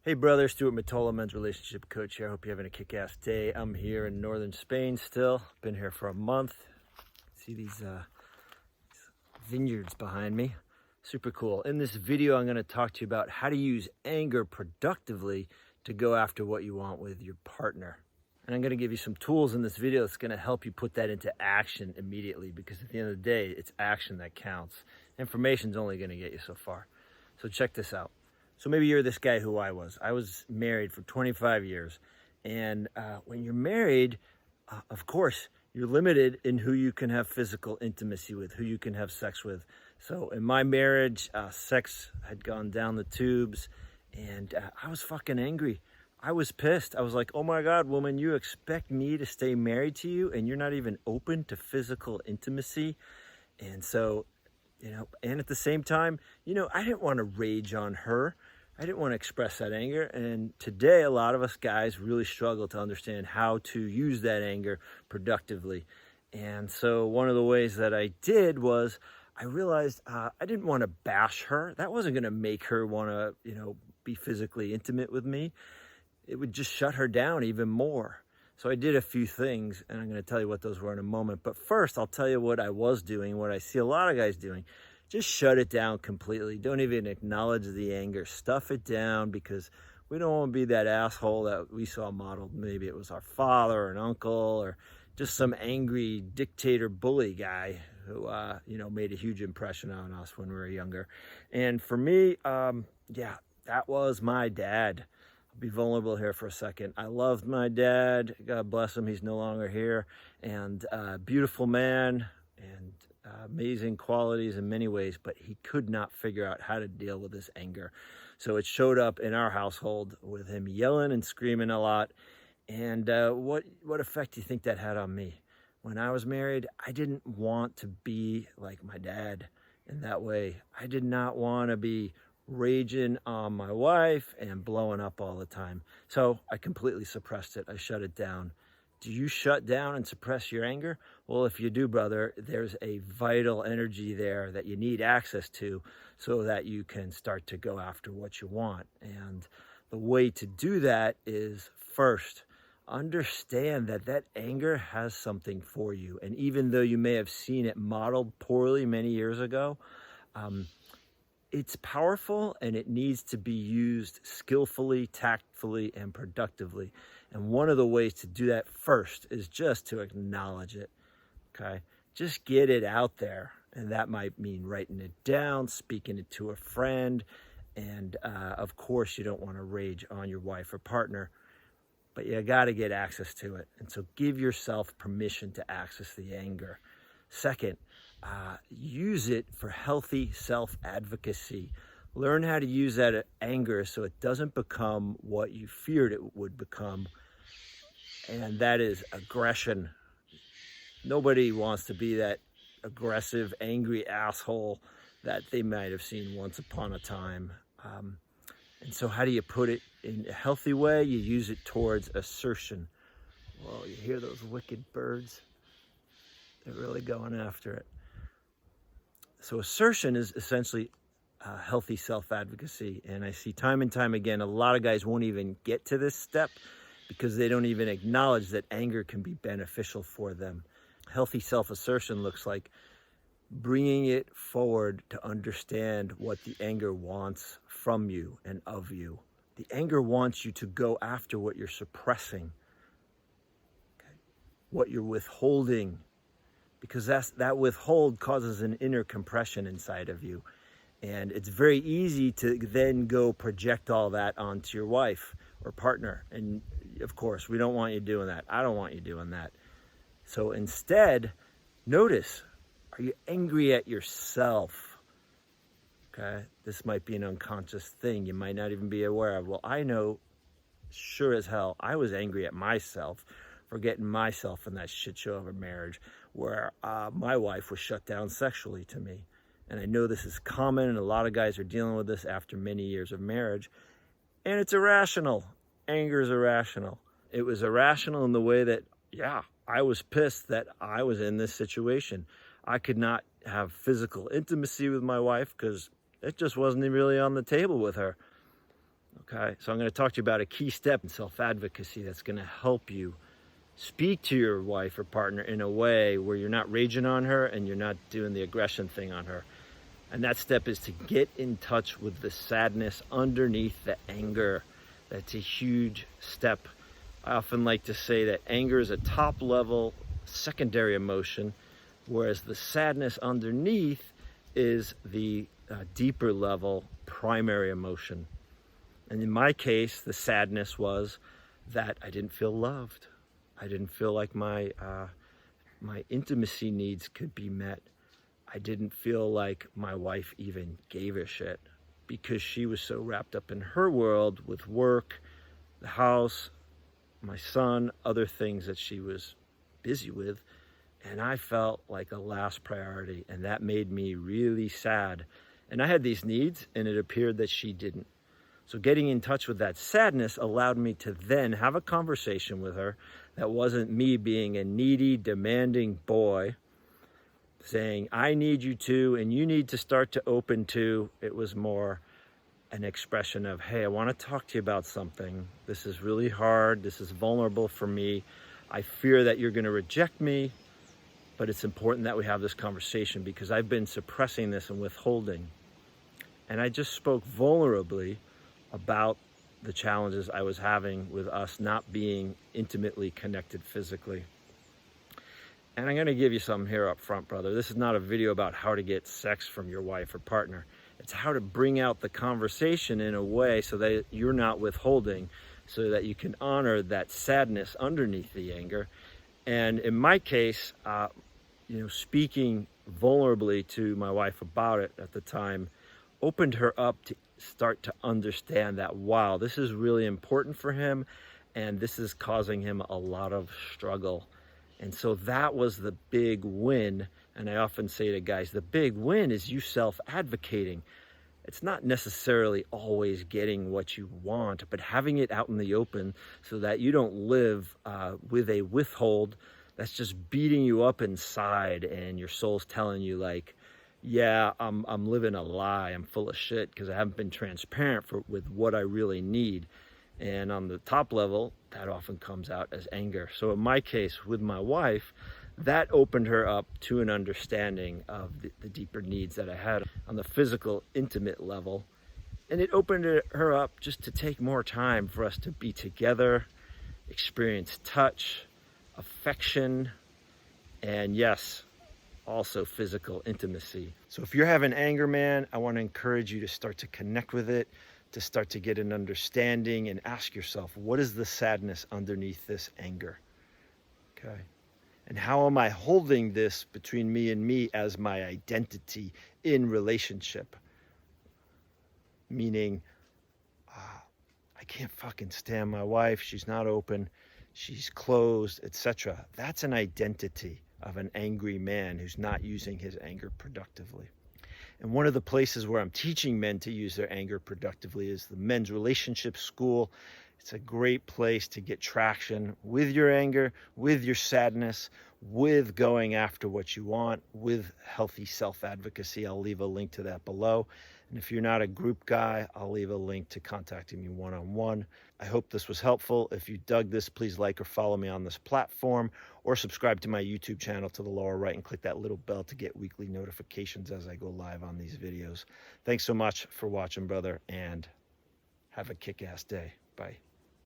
Hey brother, Stuart Matola, men's relationship coach here. I hope you're having a kick-ass day. I'm here in northern Spain still. Been here for a month. See these vineyards behind me. Super cool. In this video, I'm going to talk to you about how to use anger productively to go after what you want with your partner. And I'm going to give you some tools in this video that's going to help you put that into action immediately, because at the end of the day, it's action that counts. Information's only going to get you so far. So check this out. So maybe you're this guy who I was. I was married for 25 years. And when you're married, of course, you're limited in who you can have physical intimacy with, who you can have sex with. So in my marriage, sex had gone down the tubes, and I was fucking angry. I was pissed. I was like, oh my God, woman, you expect me to stay married to you and you're not even open to physical intimacy? And so, and at the same time, I didn't want to rage on her. I didn't want to express that anger. And today, a lot of us guys really struggle to understand how to use that anger productively. And so one of the ways that I did was I realized I didn't want to bash her. That wasn't going to make her want to, be physically intimate with me. It would just shut her down even more. So I did a few things, and I'm going to tell you what those were in a moment. But first, I'll tell you what I was doing, what I see a lot of guys doing. Just shut it down completely. Don't even acknowledge the anger. Stuff it down, because we don't want to be that asshole that we saw modeled. Maybe it was our father or an uncle or just some angry dictator bully guy who, made a huge impression on us when we were younger. And for me, that was my dad. Be vulnerable here for a second. I loved my dad. God bless him. He's no longer here. And beautiful man and amazing qualities in many ways, but he could not figure out how to deal with his anger. So it showed up in our household with him yelling and screaming a lot. And what effect do you think that had on me? When I was married, I didn't want to be like my dad in that way. I did not want to be raging on my wife and blowing up all the time. So I completely suppressed it. I shut it down. Do you shut down and suppress your anger? Well, if you do, brother, there's a vital energy there that you need access to so that you can start to go after what you want. And the way to do that is, first, understand that anger has something for you. And even though you may have seen it modeled poorly many years ago, it's powerful, and it needs to be used skillfully, tactfully, and productively. And one of the ways to do that first is just to acknowledge it, okay? Just get it out there. And that might mean writing it down, speaking it to a friend. And of course, you don't want to rage on your wife or partner, but you got to get access to it. And so give yourself permission to access the anger. Second, use it for healthy self-advocacy. Learn how to use that anger so it doesn't become what you feared it would become, and that is aggression. Nobody wants to be that aggressive, angry asshole that they might have seen once upon a time. And so how do you put it in a healthy way? You use it towards assertion. Whoa, you hear those wicked birds? They're really going after it. So assertion is essentially healthy self-advocacy. And I see time and time again, a lot of guys won't even get to this step because they don't even acknowledge that anger can be beneficial for them. Healthy self-assertion looks like bringing it forward to understand what the anger wants from you and of you. The anger wants you to go after what you're suppressing, okay? What you're withholding, because that withhold causes an inner compression inside of you. And it's very easy to then go project all that onto your wife or partner. And of course, we don't want you doing that. I don't want you doing that. So instead, notice, are you angry at yourself? Okay, this might be an unconscious thing you might not even be aware of. Well, I know sure as hell I was angry at myself for getting myself in that shit show of a marriage where my wife was shut down sexually to me. And I know this is common, and a lot of guys are dealing with this after many years of marriage. And it's irrational. Anger is irrational. It was irrational in the way that, I was pissed that I was in this situation. I could not have physical intimacy with my wife because it just wasn't really on the table with her. Okay, so I'm going to talk to you about a key step in self-advocacy that's going to help you speak to your wife or partner in a way where you're not raging on her and you're not doing the aggression thing on her. And that step is to get in touch with the sadness underneath the anger. That's a huge step. I often like to say that anger is a top level secondary emotion, whereas the sadness underneath is the deeper level primary emotion. And in my case, the sadness was that I didn't feel loved. I didn't feel like my intimacy needs could be met. I didn't feel like my wife even gave a shit because she was so wrapped up in her world with work, the house, my son, other things that she was busy with. And I felt like a last priority, and that made me really sad. And I had these needs, and it appeared that she didn't. So getting in touch with that sadness allowed me to then have a conversation with her that wasn't me being a needy, demanding boy saying, I need you to, and you need to start to open to. It was more an expression of, hey, I want to talk to you about something. This is really hard. This is vulnerable for me. I fear that you're going to reject me, but it's important that we have this conversation because I've been suppressing this and withholding. And I just spoke vulnerably about the challenges I was having with us not being intimately connected physically. And I'm going to give you something here up front, brother. This is not a video about how to get sex from your wife or partner. It's how to bring out the conversation in a way so that you're not withholding, so that you can honor that sadness underneath the anger. And in my case, speaking vulnerably to my wife about it at the time opened her up to start to understand that, wow, this is really important for him and this is causing him a lot of struggle. And so that was the big win. And I often say to guys, the big win is you self-advocating. It's not necessarily always getting what you want, but having it out in the open so that you don't live with a withhold that's just beating you up inside and your soul's telling you like, yeah, I'm living a lie. I'm full of shit because I haven't been transparent with what I really need. And on the top level, that often comes out as anger. So in my case, with my wife, that opened her up to an understanding of the deeper needs that I had on the physical, intimate level. And it opened her up just to take more time for us to be together, experience touch, affection, and yes, also physical intimacy. So if you're having anger, man, I want to encourage you to start to connect with it, to start to get an understanding and ask yourself, what is the sadness underneath this anger? Okay. And how am I holding this between me and me as my identity in relationship? Meaning, I can't fucking stand my wife. She's not open. She's closed, etc. That's an identity of an angry man who's not using his anger productively. And one of the places where I'm teaching men to use their anger productively is the men's relationship school. It's a great place to get traction with your anger, with your sadness, with going after what you want, with healthy self-advocacy. I'll leave a link to that below. And if you're not a group guy, I'll leave a link to contacting me one-on-one. I hope this was helpful. If you dug this, please like or follow me on this platform or subscribe to my YouTube channel to the lower right and click that little bell to get weekly notifications as I go live on these videos. Thanks so much for watching, brother, and have a kick-ass day. Bye.